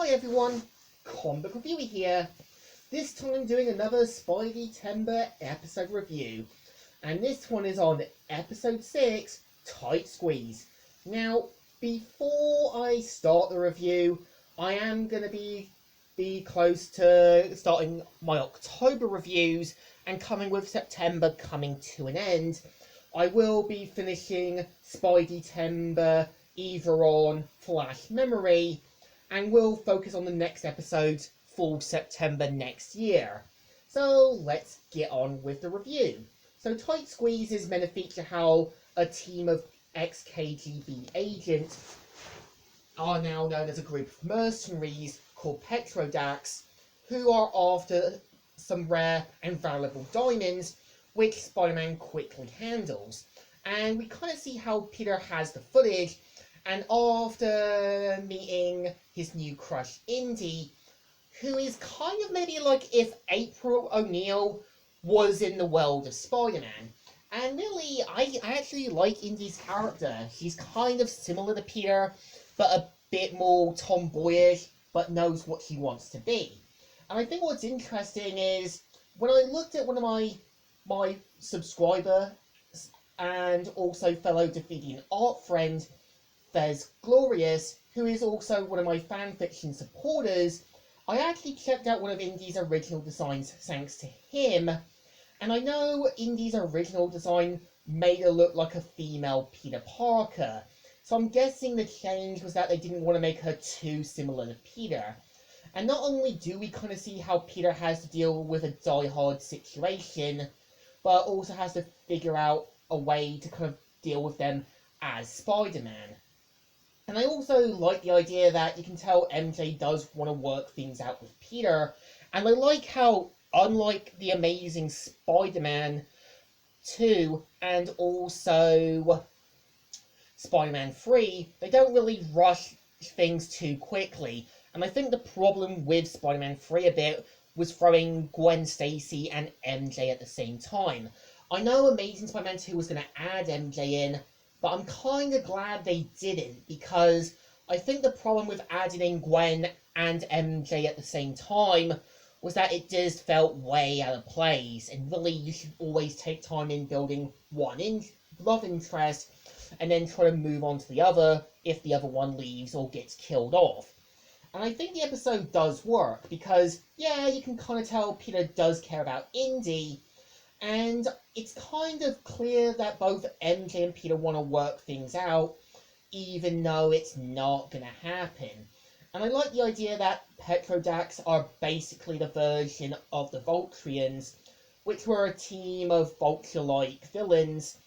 Hi everyone, Comic Reviewer here. This time doing another Spidey-tember episode review. And this one is on episode 6, Tight Squeeze. Now, before I start the review, I am going to be close to starting my October reviews and coming with September coming to an end. I will be finishing Spidey-tember either on Flash Memory, and we'll focus on the next episode for September next year. So let's get on with the review. So Tight Squeeze is meant to feature how a team of ex-KGB agents are now known as a group of mercenaries called Petrodax, who are after some rare and valuable diamonds, which Spider-Man quickly handles. And we kind of see how Peter has the footage, and after meeting his new crush, Indy, who is kind of maybe like if April O'Neil was in the world of Spider-Man. And really, I actually like Indy's character. She's kind of similar to Peter, but a bit more tomboyish, but knows what she wants to be. And I think what's interesting is, when I looked at one of my subscriber and also fellow Defeating Art friend, Fez Glorious, who is also one of my fanfiction supporters, I actually checked out one of Indy's original designs thanks to him, and I know Indy's original design made her look like a female Peter Parker, so I'm guessing the change was that they didn't want to make her too similar to Peter. And not only do we kind of see how Peter has to deal with a die-hard situation, but also has to figure out a way to kind of deal with them as Spider-Man. And I also like the idea that you can tell MJ does want to work things out with Peter, and I like how, unlike the Amazing Spider-Man 2 and also Spider-Man 3, they don't really rush things too quickly. And I think the problem with Spider-Man 3 a bit was throwing Gwen Stacy and MJ at the same time. I know Amazing Spider-Man 2 was going to add MJ in, but I'm kind of glad they didn't, because I think the problem with adding in Gwen and MJ at the same time was that it just felt way out of place, and really you should always take time in building one love interest and then try to move on to the other if the other one leaves or gets killed off. And I think the episode does work, because, yeah, you can kind of tell Peter does care about Indy, and it's kind of clear that both MJ and Peter want to work things out, even though it's not going to happen. And I like the idea that Petrodax are basically the version of the Vulturians, which were a team of Vulture-like villains,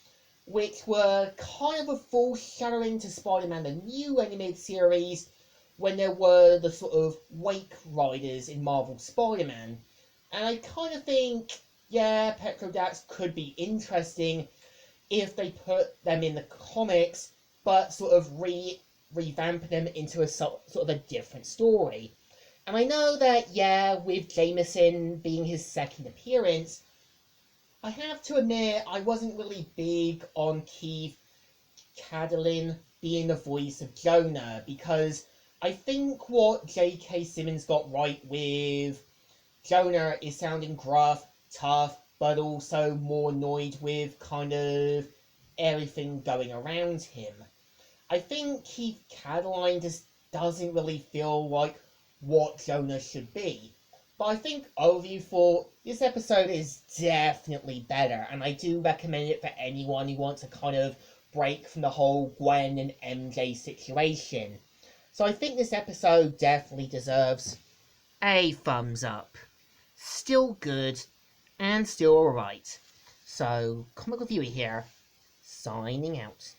which were kind of a foreshadowing to Spider-Man the New Animated Series, when there were the sort of Wake Riders in Marvel Spider-Man. And I kind of think, yeah, Petrodax could be interesting if they put them in the comics, but sort of revamp them into a sort of a different story. And I know that, yeah, with Jameson being his second appearance, I have to admit I wasn't really big on Keith Cadlin being the voice of Jonah, because I think what J.K. Simmons got right with Jonah is sounding gruff, tough, but also more annoyed with kind of everything going around him. I think Keith Cadline just doesn't really feel like what Jonah should be. But I think overview for this episode is definitely better, and I do recommend it for anyone who wants to kind of break from the whole Gwen and MJ situation. So I think this episode definitely deserves a thumbs up. Still good, and still alright. So, Comic Reviewer here, signing out.